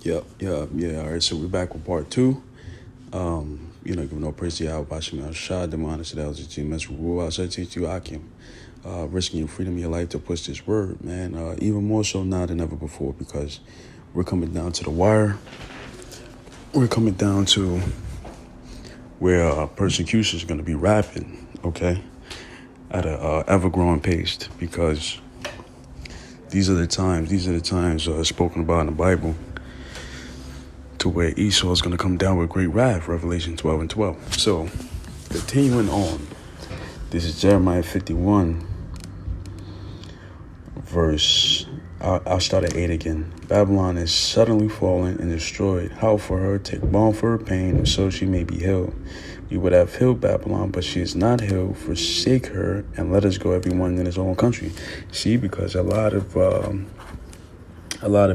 Yeah. All right, so we're back with part two. Giving no praise to Yahweh, Bashim El Shah, Demon, Sadal, GMS, Ruwa, Teach you, Akim, risking your freedom of your life to push this word, man. Even more so now than ever before, because we're coming down to the wire. We're coming down to where persecution is going to be rapid, okay, at a ever-growing pace, because these are the times spoken about in the Bible, to where Esau is going to come down with great wrath, Revelation 12 and 12. So, continuing on, this is Jeremiah 51, verse, I'll start at 8 again. Babylon is suddenly fallen and destroyed. How for her? Take balm for her pain, and so she may be healed. We would have healed Babylon, but she is not healed. Forsake her, and let us go, everyone in his own country. See, because a lot of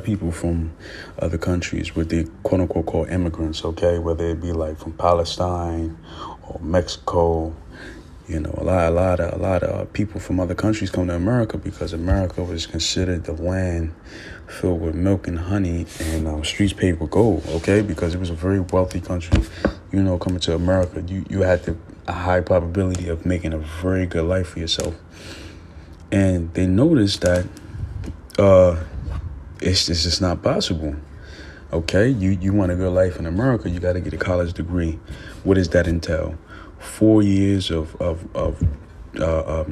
people from other countries, what they quote unquote call immigrants, okay, whether it be like from Palestine or Mexico, a lot of people from other countries come to America because America was considered the land filled with milk and honey and streets paved with gold, okay, because it was a very wealthy country. Coming to America, you had a high probability of making a very good life for yourself. And they noticed that it's just not possible. Okay, you want a good life in America, you got to get a college degree. What does that entail? 4 years of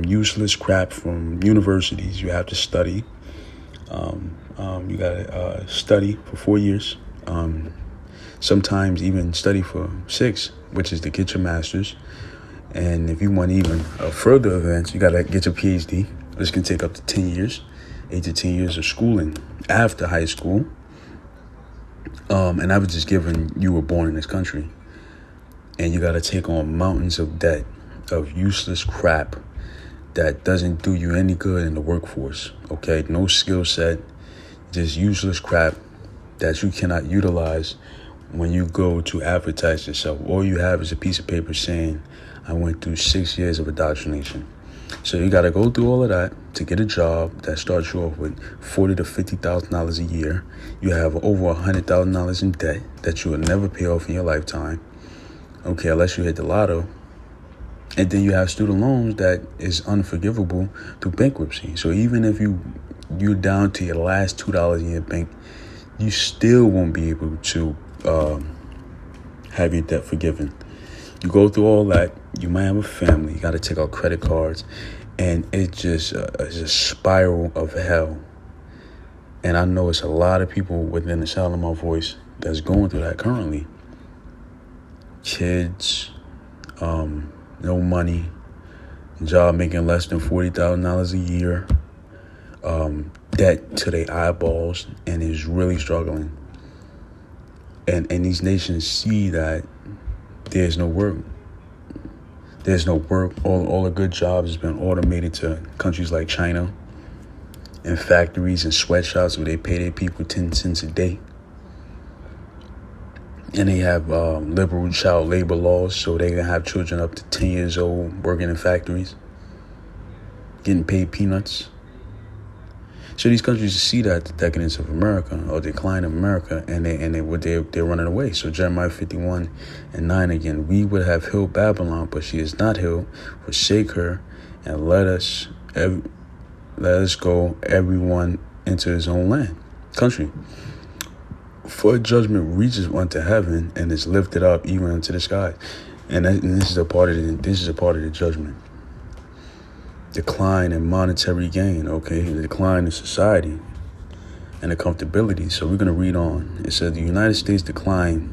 useless crap from universities. You have to study. You got to study for 4 years. Sometimes even study for 6, which is to get your master's. And if you want even a further advance, you got to get your PhD. This can take up to 10 years. 8 to 10 years of schooling after high school. And I was just given, you were born in this country. And you got to take on mountains of debt, of useless crap that doesn't do you any good in the workforce. Okay, no skill set, just useless crap that you cannot utilize when you go to advertise yourself. All you have is a piece of paper saying, I went through 6 years of indoctrination. So you got to go through all of that to get a job that starts you off with $40,000 to $50,000 a year. You have over $100,000 in debt that you will never pay off in your lifetime. Okay, unless you hit the lotto. And then you have student loans that is unforgivable through bankruptcy. So even if you're down to your last $2 in your bank, you still won't be able to have your debt forgiven. You go through all that. You might have a family. You got to take out credit cards. And it's just a spiral of hell. And I know it's a lot of people within the sound of my voice that's going through that currently. Kids, no money, job making less than $40,000 a year, debt to their eyeballs, and is really struggling. And these nations see that there's no work. There's no work. All the good jobs has been automated to countries like China and factories and sweatshops where they pay their people 10 cents a day. And they have liberal child labor laws, so they can have children up to 10 years old working in factories, getting paid peanuts. So these countries see that the decadence of America or decline of America, and they're running away. So Jeremiah 51 and 9 again, we would have healed Babylon, but she is not healed. Forsake her, and let us go, everyone into his own country. For judgment reaches unto heaven and is lifted up even unto the sky. And this is a part of the judgment. Decline in monetary gain, okay? The decline in society and the comfortability. So we're going to read on. It says the United States decline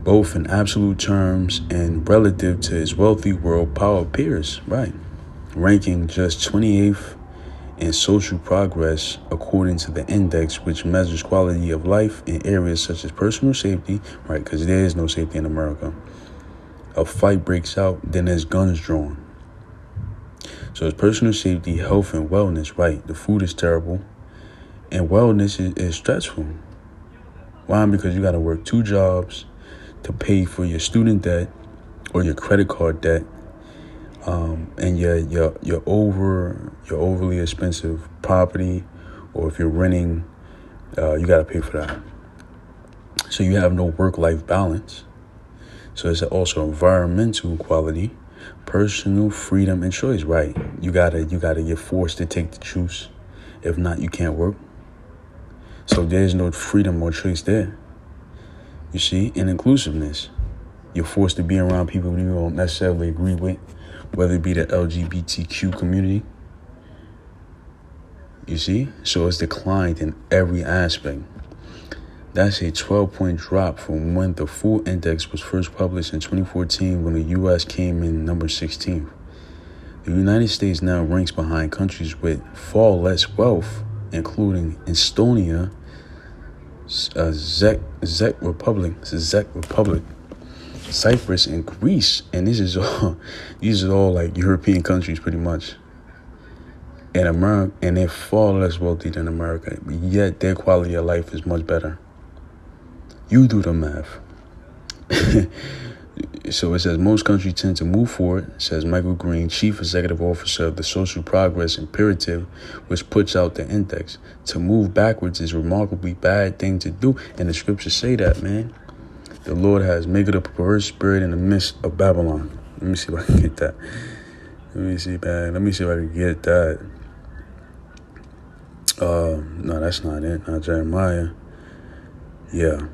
both in absolute terms and relative to its wealthy world power peers, right? Ranking just 28th in social progress according to the index, which measures quality of life in areas such as personal safety, right? Because there is no safety in America. A fight breaks out, then there's guns drawn. So it's personal safety, health, and wellness, right? The food is terrible, and wellness is stressful. Why? Because you got to work 2 jobs to pay for your student debt or your credit card debt, and your overly expensive property, or if you're renting You got to pay for that. So you have no work-life balance. So it's also environmental equality, personal freedom and choice. Right? You gotta get forced to take the juice. If not, you can't work. So there's no freedom or choice there. You see, and inclusiveness. You're forced to be around people you don't necessarily agree with, whether it be the LGBTQ community. You see? So it's declined in every aspect. That's a 12-point drop from when the full index was first published in 2014 when the U.S. came in number 16. The United States now ranks behind countries with far less wealth, including Estonia, Czech Republic, Cyprus, and Greece. And these are all like European countries pretty much. And America, and they're far less wealthy than America, but yet their quality of life is much better. You do the math. So it says most countries tend to move forward, says Michael Green, Chief Executive Officer of the Social Progress Imperative, which puts out the index. To move backwards is a remarkably bad thing to do, and the scriptures say that, man. The Lord has made a perverse spirit in the midst of Babylon. Let me see if I can get that. Let me see if I can get that. No, that's not it. Not Jeremiah. Yeah.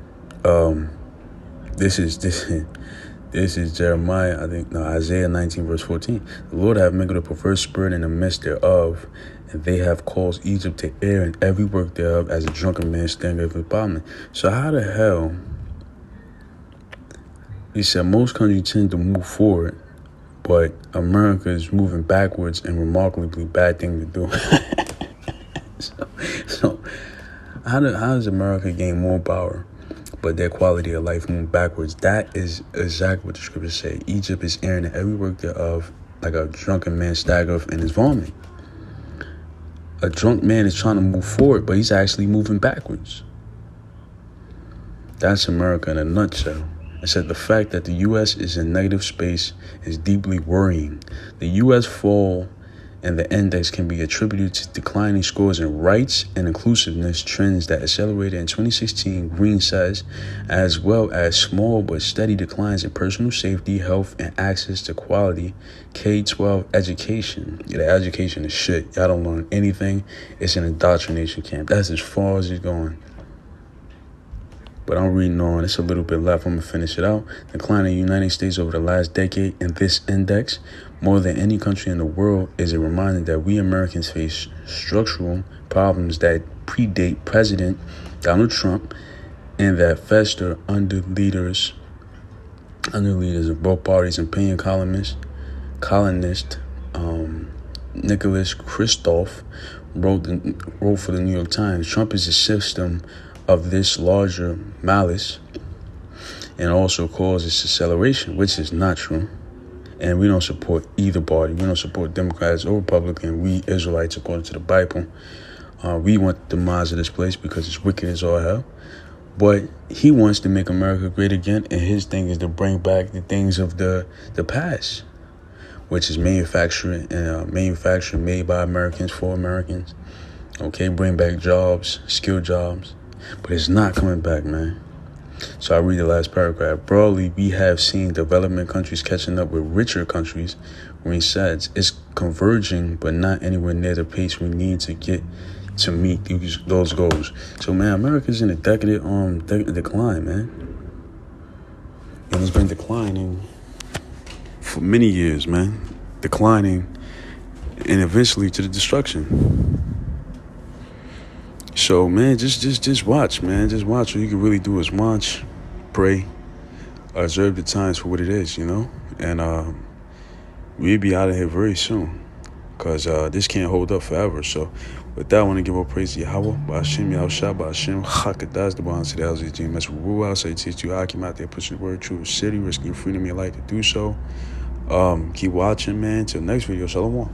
This is Jeremiah, I think, no, Isaiah 19, verse 14. The Lord hath made a perverse spirit in the midst thereof, and they have caused Egypt to err in every work thereof as a drunken man standing over the bottom. So how the hell, he said most countries tend to move forward, but America is moving backwards and remarkably bad thing to do. So how does America gain more power, but their quality of life move backwards? That is exactly what the scriptures say. Egypt is erring in every work thereof, like a drunken man staggereth in his vomit. A drunk man is trying to move forward, but he's actually moving backwards. That's America in a nutshell. It said the fact that the U.S. is in negative space is deeply worrying. The U.S. fall and the index can be attributed to declining scores in rights and inclusiveness trends that accelerated in 2016, Green says, as well as small but steady declines in personal safety, health, and access to quality K-12 education. Yeah, the education is shit. Y'all don't learn anything. It's an indoctrination camp. That's as far as it's going. But I'm reading on. It's a little bit left. I'm going to finish it out. Decline in the United States over the last decade in this index, more than any country in the world, is a reminder that we Americans face structural problems that predate President Donald Trump and that fester under leaders of both parties. Opinion columnist Nicholas Kristof wrote for the New York Times, Trump is a system of this larger malice and also causes acceleration, which is not true. And we don't support either party. We don't support Democrats or Republicans. We Israelites, according to the Bible. We want the demise of this place because it's wicked as all hell. But he wants to make America great again, and his thing is to bring back the things of the past, which is manufacturing made by Americans for Americans. Okay, bring back jobs, skilled jobs. But it's not coming back, man. So I read the last paragraph. Broadly, we have seen development countries catching up with richer countries. When he says it's converging, but not anywhere near the pace we need to get to meet those goals. So, man, America's in a decline, man. And it's been declining for many years, man. Declining and eventually to the destruction. So, man, just watch, man. Just watch. All you can really do is watch, pray, observe the times for what it is, you know? And we'll be out of here very soon because this can't hold up forever. So, with that, I want to give all praise to Yahweh, Ba'ashem, Yahushua, Ba'ashem, Chakadaz, the Bahan, the LZG, Mess with Ruah, say teach you, Hakim out there, pushing the word true city, risking your freedom, your life to do so. Keep watching, man. Till next video, Shalom.